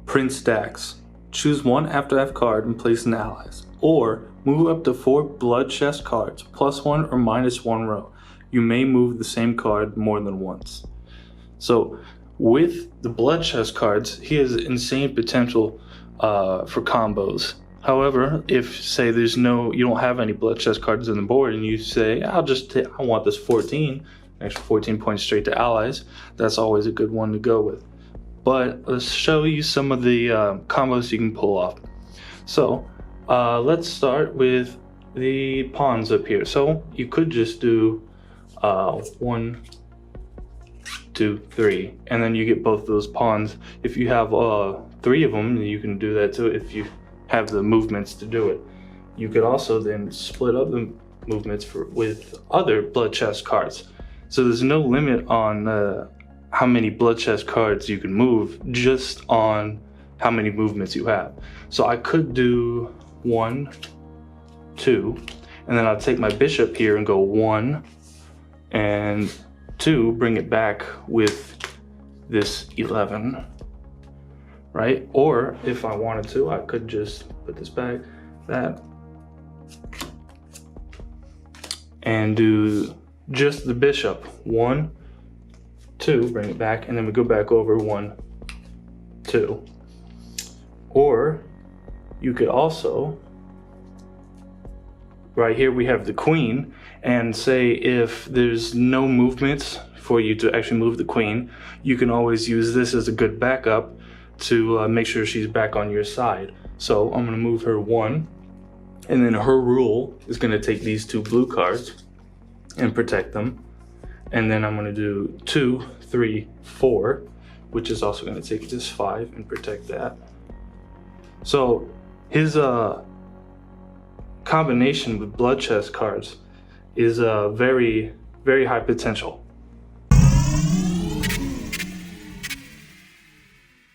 Print stacks. Choose one afterlife card and place in allies. Or move up to 4 blood chest cards, +1 or -1 row. You may move the same card more than once. So with the blood chest cards, he has insane potential for combos. However, if say you don't have any blood chest cards on the board and you say, I want this 14, extra 14 points straight to allies, that's always a good one to go with. But let's show you some of the combos you can pull off. So let's start with the pawns up here. So you could just do 1, 2, 3, and then you get both those pawns. If you have 3 of them, you can do that too if you have the movements to do it. You could also then split up the movements with other blood chest cards. So there's no limit on how many blood chest cards you can move, just on how many movements you have. So I could do 1, 2, and then I'll take my bishop here and go 1 and 2, bring it back with this 11, right? Or if I wanted to, I could just put this back, that, and do just the bishop. 1, 2, bring it back, and then we go back over 1, 2. Or you could also, right here we have the queen, and say if there's no movements for you to actually move the queen, you can always use this as a good backup to make sure she's back on your side. So I'm gonna move her 1, and then her rule is gonna take these 2 blue cards and protect them. And then I'm gonna do 2, 3, 4, which is also gonna take this 5 and protect that. So his combination with blood chest cards is very, very high potential.